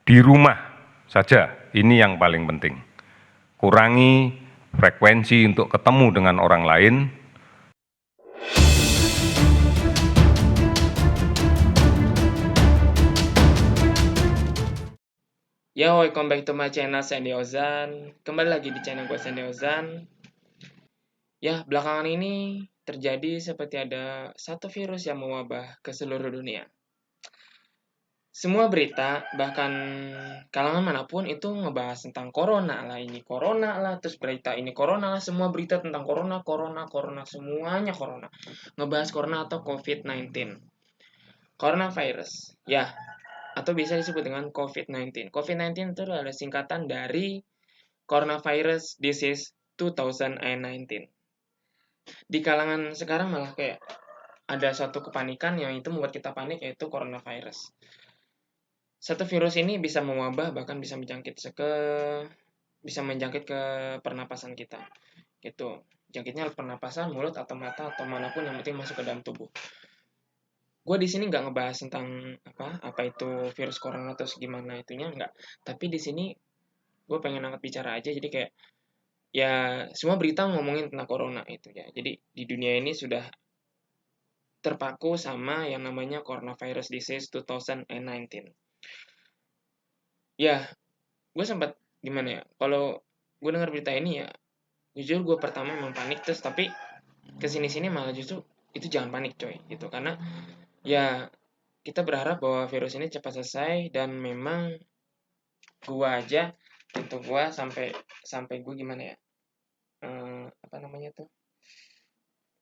di rumah saja, ini yang paling penting. Kurangi frekuensi untuk ketemu dengan orang lain. Yo, welcome back to my channel Sandy Ozan. Kembali lagi di channel gue Sandy Ozan. Ya, belakangan ini terjadi seperti ada satu virus yang mewabah ke seluruh dunia. Semua berita, bahkan kalangan manapun itu ngebahas tentang corona lah, ini corona lah, terus berita ini corona lah, semua berita tentang corona, semuanya corona. Ngebahas corona atau COVID-19. Coronavirus, ya, atau bisa disebut dengan COVID-19. COVID-19 itu adalah singkatan dari Coronavirus Disease 2019. Di kalangan sekarang malah kayak ada satu kepanikan yang itu membuat kita panik, yaitu coronavirus. Satu virus ini bisa mewabah, bahkan bisa menjangkit ke pernapasan kita. Gitu. Jangkitnya pernapasan, mulut atau mata atau manapun yang penting masuk ke dalam tubuh. Gue di sini nggak ngebahas tentang apa itu virus corona atau gimana itunya, nggak. Tapi di sini gue pengen angkat bicara aja, jadi kayak ya semua berita ngomongin tentang corona itu ya. Jadi di dunia ini sudah terpaku sama yang namanya coronavirus disease 2019. Ya, gue sempat gimana ya, kalau gue dengar berita ini ya, jujur gue pertama memang panik, terus tapi kesini-sini malah justru itu jangan panik coy, gitu. Karena ya kita berharap bahwa virus ini cepat selesai, dan memang gue aja gitu, gue sampai gue gimana ya, apa namanya tuh,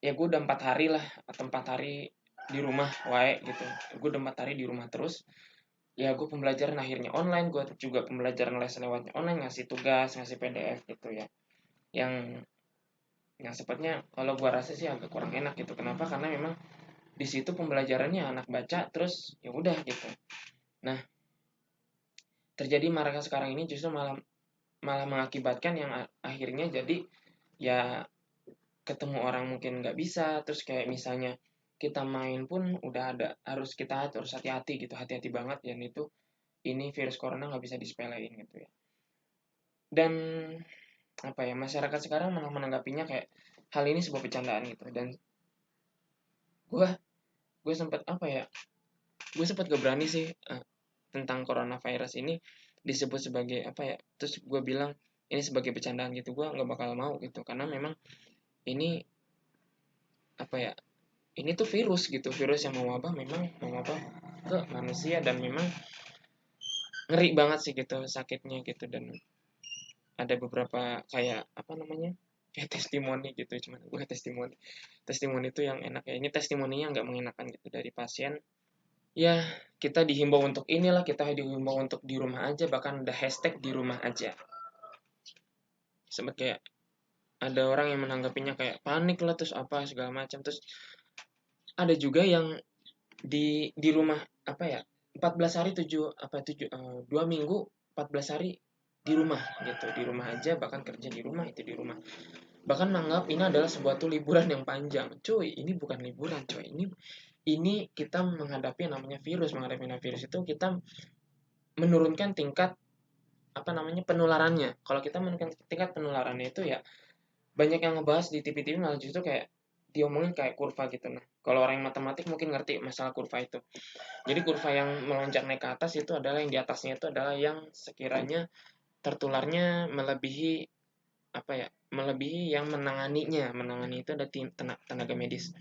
ya gue udah 4 hari lah, atau 4 hari di rumah wae gitu. Gue udah 4 hari di rumah terus. Ya gue pembelajaran akhirnya online, gue juga pembelajaran les lewatnya online, ngasih tugas, ngasih PDF gitu ya. Yang sepertinya kalau gue rasa sih agak kurang enak gitu. Kenapa? Karena memang di situ pembelajarannya anak baca terus ya udah gitu. Nah, terjadi maraknya sekarang ini justru malah mengakibatkan yang akhirnya jadi ya ketemu orang mungkin nggak bisa, terus kayak misalnya kita main pun udah harus hati-hati gitu, hati-hati banget. Dan ini virus corona nggak bisa disepelein gitu ya. Dan apa ya, masyarakat sekarang malah menanggapinya kayak hal ini sebuah bercandaan gitu. Dan gue sempat gak berani sih tentang coronavirus ini disebut sebagai apa ya, terus gue bilang ini sebagai bercandaan gitu. Gue nggak bakal mau gitu, karena memang ini apa ya, ini tuh virus gitu, virus yang mewabah ke manusia, dan memang ngeri banget sih gitu sakitnya gitu. Dan ada beberapa kayak apa namanya, kayak testimoni gitu, cuman gue testimoni itu yang enak ya, ini testimoninya nggak mengenakan gitu, dari pasien. Ya, kita dihimbau untuk di rumah aja, bahkan ada hashtag di rumah aja. Sempet kayak ada orang yang menanggapinya kayak panik lah, terus apa segala macam. Terus ada juga yang di rumah apa ya, 14 hari 2 minggu 14 hari di rumah gitu, di rumah aja, bahkan kerja di rumah, itu di rumah, bahkan menganggap ini adalah sebuah tuh liburan yang panjang. Cuy, ini bukan liburan cuy, ini kita menghadapi virus itu kita menurunkan tingkat apa namanya penularannya. Kalau kita menurunkan tingkat penularannya itu ya, banyak yang ngebahas di TV-TV malah justru kayak diomongin kayak kurva gitu. Nah, kalau orang yang matematik mungkin ngerti masalah kurva itu. Jadi kurva yang melonjak naik ke atas itu adalah yang di atasnya itu adalah yang sekiranya tertularnya melebihi apa ya, melebihi yang menanganinya. Menangani itu ada tenaga medis.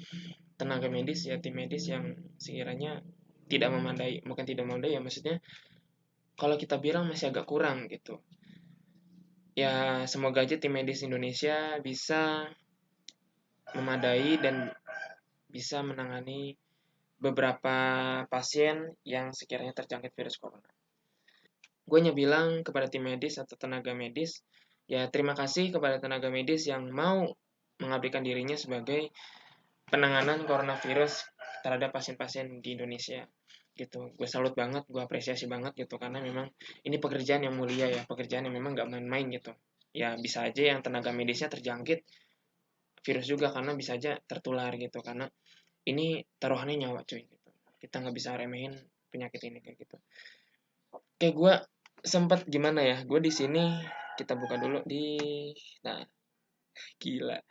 Tenaga medis ya, tim medis yang sekiranya tidak memadai, bukan tidak memadai ya, maksudnya kalau kita bilang masih agak kurang gitu. Ya, semoga aja tim medis Indonesia bisa memadai dan bisa menangani beberapa pasien yang sekiranya terjangkit virus corona. Gue hanya bilang kepada tim medis atau tenaga medis, ya terima kasih kepada tenaga medis yang mau mengabdikan dirinya sebagai penanganan coronavirus terhadap pasien-pasien di Indonesia gitu. Gue salut banget, gue apresiasi banget gitu, karena memang ini pekerjaan yang mulia ya, pekerjaan yang memang gak main-main gitu. Ya bisa aja yang tenaga medisnya terjangkit virus juga, karena bisa aja tertular gitu, karena ini taruhannya nyawa cuy gitu. Kita nggak bisa remehin penyakit ini kayak gitu. Kayak gue sempat gimana ya, gue di sini kita buka dulu nah gila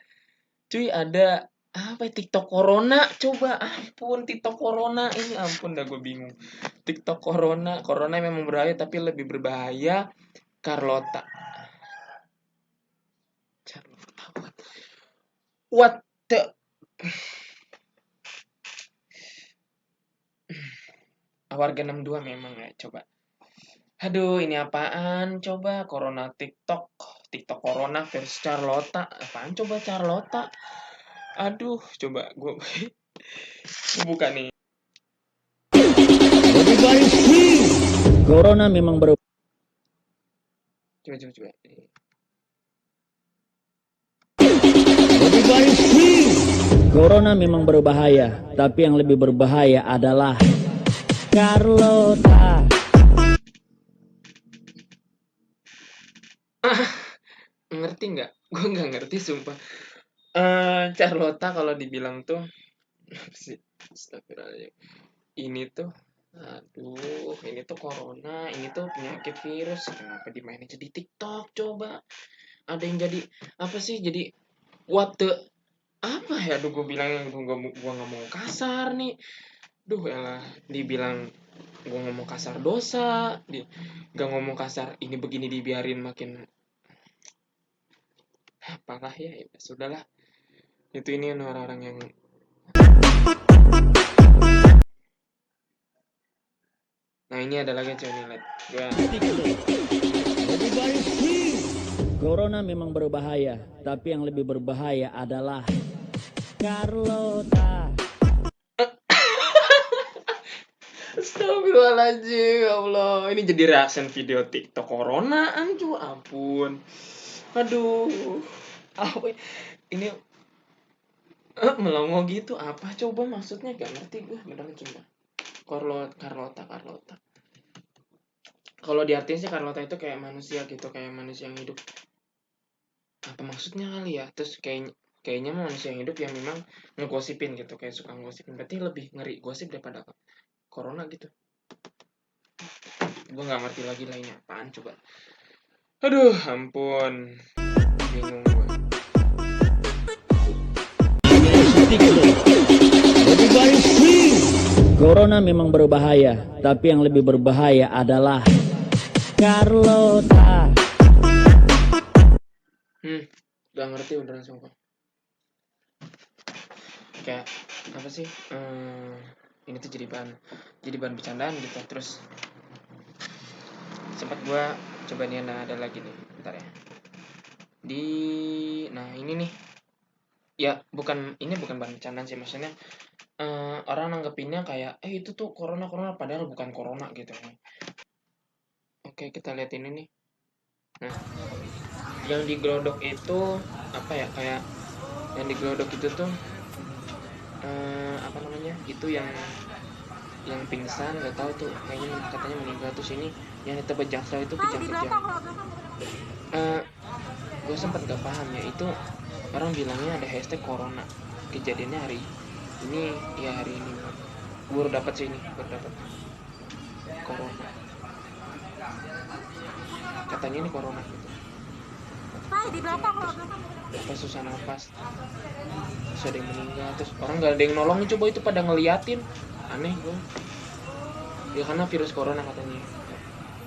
cuy, ada apa ya, TikTok Corona, coba ampun TikTok Corona ini, ampun dah gue bingung. TikTok Corona memang berbahaya tapi lebih berbahaya Carlota. Carlota what the warga 62 memang ya, coba. Aduh, ini apaan? Coba Corona TikTok Corona versus Carlota. Apaan coba Carlota? Aduh, coba gue buka nih. Everybody scream! Corona memang Coba. Everybody scream! Corona memang berbahaya, tapi yang lebih berbahaya adalah Carlota. Ngerti nggak? Gue nggak ngerti sumpah. Carlota kalau dibilang tuh apa sih? Astagfirullahaladzim. Ini tuh aduh, ini tuh corona, ini tuh penyakit virus. Kenapa dimainin jadi TikTok coba? Ada yang jadi apa sih? Jadi what the apa ya? Aduh, gue bilang gue nggak mau kasar nih. Duh, elah, dibilang gue ngomong kasar dosa, gak ngomong kasar ini begini dibiarin makin parah ya, ya sudahlah. Itu ini orang-orang yang nah ini ada lagi cuy nih, lihat gua Everybody scream! Corona memang berbahaya, tapi yang lebih berbahaya adalah Carlota. Astagfirullahaladzim, ya Allah, ini jadi reaction video TikTok Corona anju, ampun, aduh, apa ini melongo gitu, apa coba maksudnya, gak ngerti gue beneran coba. Carlota kalau diartiin sih Carlota itu kayak manusia gitu, kayak manusia yang hidup, apa maksudnya kali ya, terus kayaknya manusia yang hidup yang memang ngegosipin gitu, kayak suka ngegosipin, berarti lebih ngeri gosip daripada corona gitu. Gue nggak ngerti lagi lainnya apaan coba. Aduh, ampun, bingung gue. Everybody scream! Corona memang berbahaya, tapi yang lebih berbahaya adalah Carlota. Gak ngerti beneran sumpah. Kayak apa sih? Ini tuh jadi bahan bercandaan gitu. Terus sempat gue coba nih, ada lagi nih, bentar ya. Nah ini nih, ya ini bukan bahan bercandaan sih, maksudnya orang nanggepinnya kayak itu tuh corona padahal bukan corona gitu. Oke, kita lihat ini nih. Nah, yang digelodok itu apa ya, kayak yang digelodok itu tuh apa namanya, itu yang pingsan, nggak tahu tuh, kayaknya katanya meninggal. Terus ini yang ditebak jaksel itu kejang-kejang. Gue sempat nggak paham ya, itu orang bilangnya ada hashtag corona, kejadiannya hari ini ya, hari ini gue baru dapat corona, katanya ini corona gitu. Di belakang loh. Apa susah nafas, terus ada yang meninggal, terus orang nggak ada yang nolongin, coba itu pada ngeliatin, aneh gue ya, karena virus corona katanya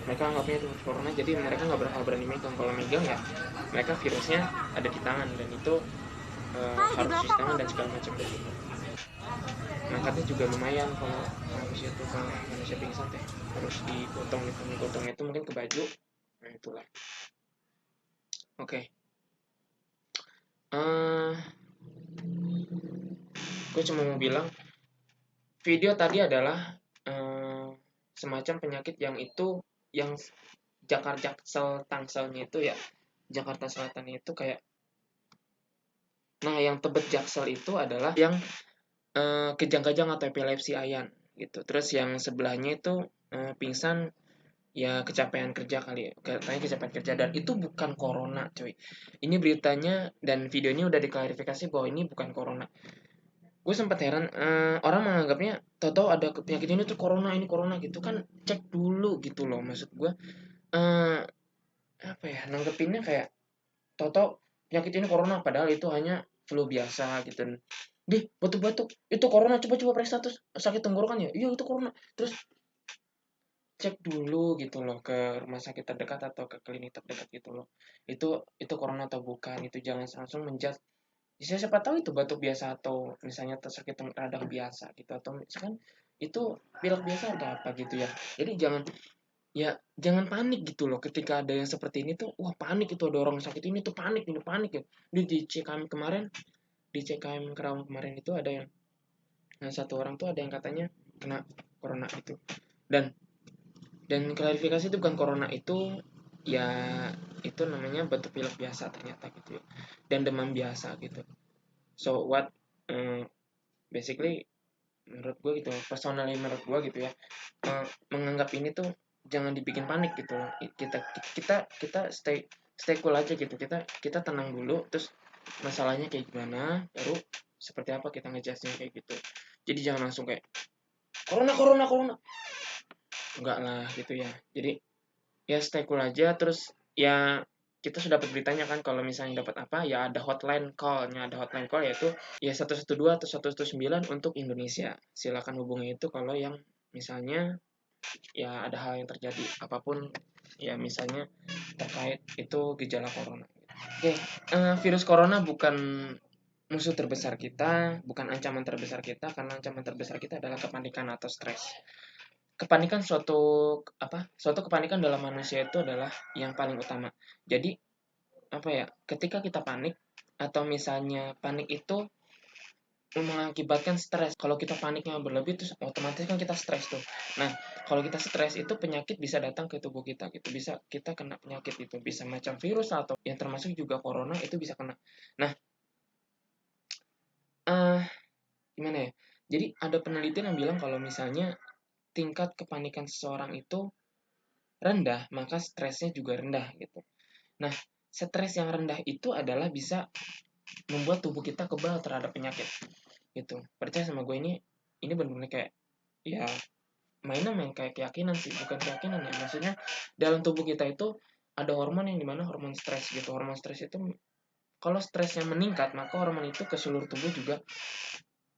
mereka anggapnya itu virus corona, jadi mereka nggak bakal berani megang. Kalau megang ya mereka virusnya ada di tangan, dan itu harus cuci tangan dan segala macam. Ngangkatnya juga lumayan kalau manusia pingsan teh, harus digotongnya itu mungkin ke baju. Nah itulah. Oke. Gue cuma mau bilang video tadi adalah semacam penyakit yang itu, yang Tangselnya itu ya, Jakarta Selatan itu kayak, nah yang Tebet Jaksel itu adalah yang kejang-kejang atau epilepsi ayan gitu. Terus yang sebelahnya itu pingsan ya, kecapean kerja kali ya, katanya kecapean kerja, dan itu bukan corona coy. Ini beritanya dan videonya udah diklarifikasi bahwa ini bukan corona. Gue sempat heran, orang menganggapnya tahu-tahu ada penyakit ini tuh corona, ini corona gitu kan, cek dulu gitu loh, maksud gue eh apa ya, nanggepinnya kayak toto penyakit ini corona padahal itu hanya flu biasa gitu. Dih, batuk-batuk itu corona, coba-coba periksa, terus sakit tenggorokan ya, iya itu corona, terus cek dulu gitu loh ke rumah sakit terdekat atau ke klinik terdekat gitu loh, itu corona atau bukan. Itu jangan langsung menjudge. Siapa tahu itu batuk biasa atau misalnya sakit radang biasa gitu, atau misalkan itu pilek biasa atau apa gitu ya. Jadi jangan panik gitu loh ketika ada yang seperti ini tuh. Wah, panik, itu ada orang sakit ini tuh, panik, ini panik ya. Di CKM kemarin, di CKM Kerawang kemarin itu ada yang satu orang tuh ada yang katanya kena corona itu. Dan klarifikasi itu bukan corona, itu ya itu namanya batuk pilek biasa ternyata gitu ya. Dan demam biasa gitu. So what, basically menurut gue gitu, personally menurut gue gitu ya, menganggap ini tuh jangan dibikin panik gitu loh. Kita stay cool aja gitu, kita tenang dulu, terus masalahnya kayak gimana, baru seperti apa kita ngejudge-nya kayak gitu. Jadi jangan langsung kayak corona corona corona, enggak lah gitu ya. Jadi ya stay cool aja, terus ya kita sudah dapat beritanya kan, kalau misalnya dapat apa ya ada hotline call yaitu ya 112 atau 119 untuk Indonesia. Silakan hubungi itu kalau yang misalnya ya ada hal yang terjadi apapun ya, misalnya terkait itu gejala corona. Oke, virus corona bukan musuh terbesar kita, bukan ancaman terbesar kita, karena ancaman terbesar kita adalah kepanikan atau stres. Kepanikan suatu kepanikan dalam manusia itu adalah yang paling utama. Jadi apa ya, ketika kita panik atau misalnya panik itu mengakibatkan stres. Kalau kita paniknya berlebih, terus otomatis kan kita stres tuh. Nah, kalau kita stres itu penyakit bisa datang ke tubuh kita gitu. Bisa kita kena penyakit itu, bisa macam virus atau yang termasuk juga corona itu bisa kena. Nah, gimana ya? Jadi ada penelitian yang bilang kalau misalnya tingkat kepanikan seseorang itu rendah, maka stresnya juga rendah gitu. Nah, stres yang rendah itu adalah bisa membuat tubuh kita kebal terhadap penyakit gitu. Percaya sama gue, ini benar-benar kayak ya main kayak keyakinan sih, bukan keyakinan ya. Maksudnya dalam tubuh kita itu ada hormon yang dimana hormon stres gitu. Hormon stres itu kalau stresnya meningkat, maka hormon itu ke seluruh tubuh juga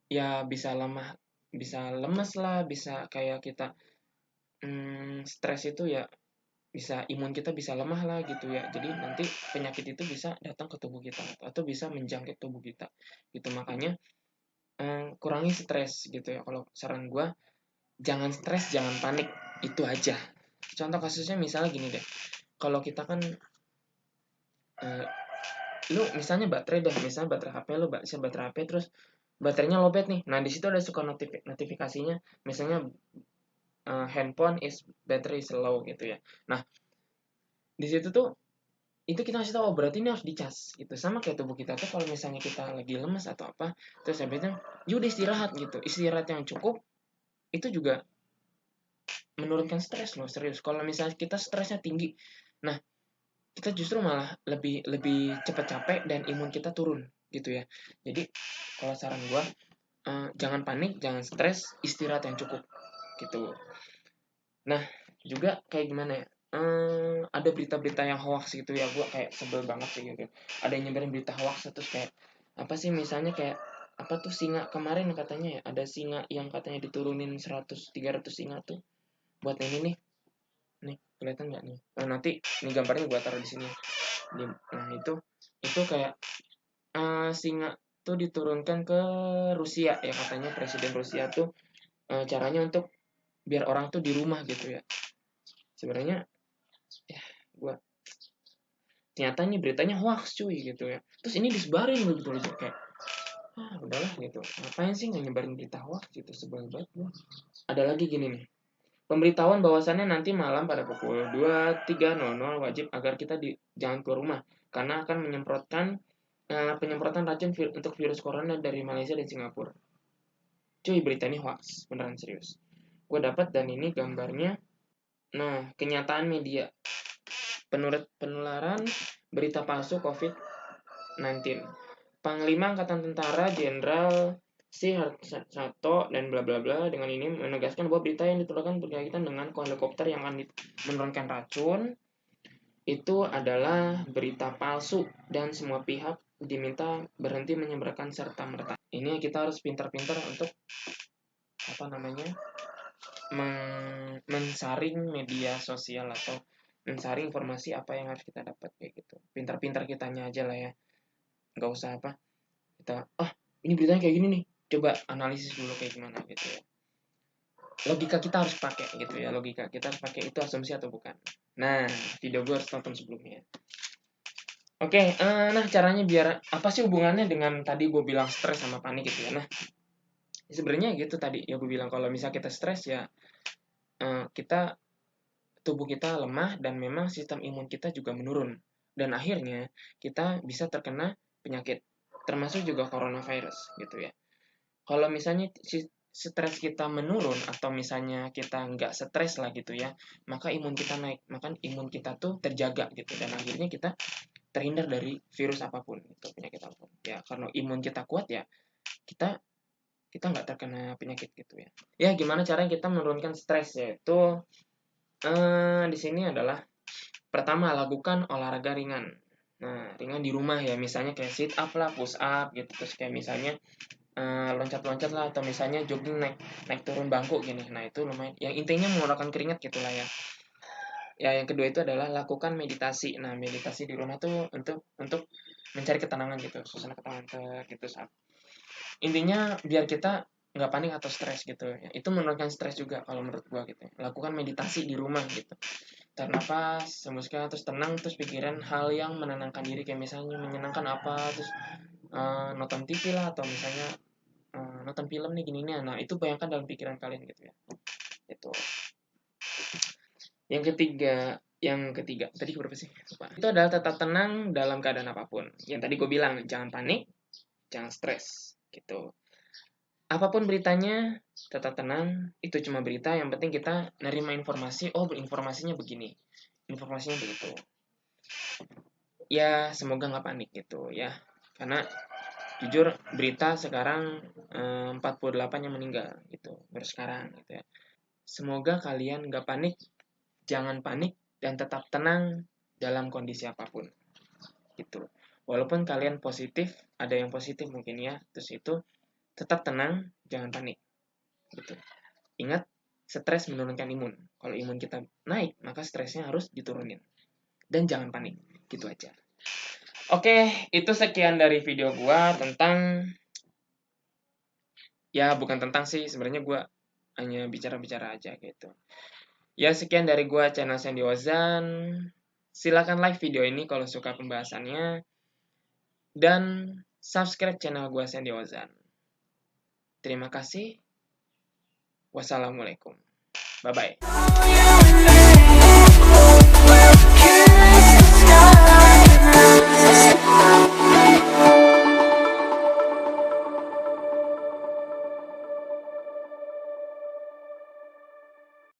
ya bisa lemas lah, bisa kayak kita stres itu ya bisa imun kita bisa lemah lah gitu ya. Jadi nanti penyakit itu bisa datang ke tubuh kita atau bisa menjangkit tubuh kita gitu. Makanya kurangi stres gitu ya. Kalau saran gue, jangan stres, jangan panik, itu aja. Contoh kasusnya misalnya gini deh, kalau kita kan lu misalnya misalnya baterai HP lu, baterai HP terus baterainya lowbat nih. Nah, di situ ada suka notifikasinya misalnya handphone is battery is low gitu ya. Nah, di situ tuh itu kita kasih tahu, berarti ini harus dicas gitu. Sama kayak tubuh kita tuh kalau misalnya kita lagi lemes atau apa, terus habis itu yaudah istirahat gitu. Istirahat yang cukup itu juga menurunkan stres loh, serius. Kalau misalnya kita stresnya tinggi, nah kita justru malah lebih cepat capek dan imun kita turun gitu ya. Jadi kalau saran gua, jangan panik, jangan stres, istirahat yang cukup gitu. Nah, juga kayak gimana ya, ada berita-berita yang hoax gitu ya, gua kayak sebel banget sih gitu. Ada yang nyebarin berita hoax terus kayak apa sih, misalnya kayak apa tuh singa kemarin katanya ya, ada singa yang katanya diturunin 300 singa tuh buat ini nih kelihatan nggak nih? Nanti ini gambarnya gua taruh di sini. Nah, itu kayak singa tuh diturunkan ke Rusia ya, katanya presiden Rusia tuh caranya untuk biar orang tuh di rumah gitu ya. Sebenarnya ya gua ternyata ini beritanya hoax cuy gitu ya. Terus ini disebarin begitu aja kayak udahlah gitu. Ngapain sih nyebarin berita hoax gitu, sebel banget gua. Ada lagi gini nih. Pemberitahuan bahwasannya nanti malam pada pukul 23.00 wajib agar kita jangan keluar rumah karena akan penyemprotan racun untuk virus corona dari Malaysia dan Singapura. Cuy, berita ini hoax, beneran serius. Gue dapat dan ini gambarnya. Nah, kenyataan media. Penularan berita palsu COVID-19. Panglima Angkatan Tentara Jenderal Si Harsato dan bla bla bla dengan ini menegaskan bahwa berita yang ditularkan berkaitan dengan helikopter yang akan menurunkan racun itu adalah berita palsu dan semua pihak diminta berhenti menyebarkan serta-merta. Ini kita harus pintar-pintar untuk mensaring media sosial atau mensaring informasi apa yang harus kita dapat kayak gitu. Pintar-pintar kitanya aja lah ya. Nggak usah kita ini beritanya kayak gini nih. Coba analisis dulu kayak gimana gitu ya. Logika kita harus pakai gitu ya. Logika kita harus pakai, itu asumsi atau bukan. Nah, video gue harus tonton sebelumnya. Oke, nah caranya biar apa sih hubungannya dengan tadi gue bilang stres sama panik gitu ya. Nah, sebenarnya gitu tadi ya gue bilang, kalau misalnya kita stres ya tubuh kita lemah dan memang sistem imun kita juga menurun. Dan akhirnya kita bisa terkena penyakit, termasuk juga coronavirus gitu ya. Kalau misalnya stres kita menurun atau misalnya kita nggak stres lah gitu ya, maka imun kita naik, maka imun kita tuh terjaga gitu, dan akhirnya kita terhindar dari virus apapun, itu penyakit apapun. Ya karena imun kita kuat ya, kita nggak terkena penyakit gitu ya. Ya gimana caranya kita menurunkan stres, yaitu di sini adalah pertama, lakukan olahraga ringan. Nah, ringan di rumah ya, misalnya kayak sit up lah, push up gitu, terus kayak misalnya loncat-loncat lah, atau misalnya jogging naik turun bangku gini. Nah, itu lumayan. Yang intinya mengeluarkan keringat gitulah ya. Ya, yang kedua itu adalah lakukan meditasi. Nah, meditasi di rumah tuh untuk mencari ketenangan gitu, suasana ketenangan gitu. Intinya biar kita nggak panik atau stres gitu ya. Itu menurunkan stres juga kalau menurut gua gitu. Lakukan meditasi di rumah gitu. Tarik nafas, hembuskan, terus tenang, terus pikiran hal yang menenangkan diri, kayak misalnya menyenangkan apa, terus nonton TV lah, atau misalnya nonton film nih gini nih. Nah, itu bayangkan dalam pikiran kalian gitu ya. Itu. Yang ketiga, tadi berapa sih? Lupa. Itu adalah tetap tenang dalam keadaan apapun. Yang tadi gue bilang, jangan panik, jangan stres, gitu. Apapun beritanya, tetap tenang. Itu cuma berita, yang penting kita nerima informasi. Oh, informasinya begini, informasinya begitu. Ya, semoga nggak panik gitu ya. Karena jujur berita sekarang 48 yang meninggal gitu baru sekarang gitu ya. Semoga kalian nggak panik, jangan panik, dan tetap tenang dalam kondisi apapun gitu. Walaupun kalian positif, ada yang positif mungkin ya, terus itu tetap tenang, jangan panik gitu. Ingat, stres menurunkan imun. Kalau imun kita naik, maka stresnya harus diturunin. Dan jangan panik, gitu aja. Oke, itu sekian dari video gua tentang, ya bukan tentang sih, sebenarnya gua hanya bicara-bicara aja gitu. Ya, sekian dari gua, channel Sandy Ozan. Silakan like video ini kalau suka pembahasannya, dan subscribe channel gua Sandy Ozan. Terima kasih. Wassalamualaikum. Bye-bye.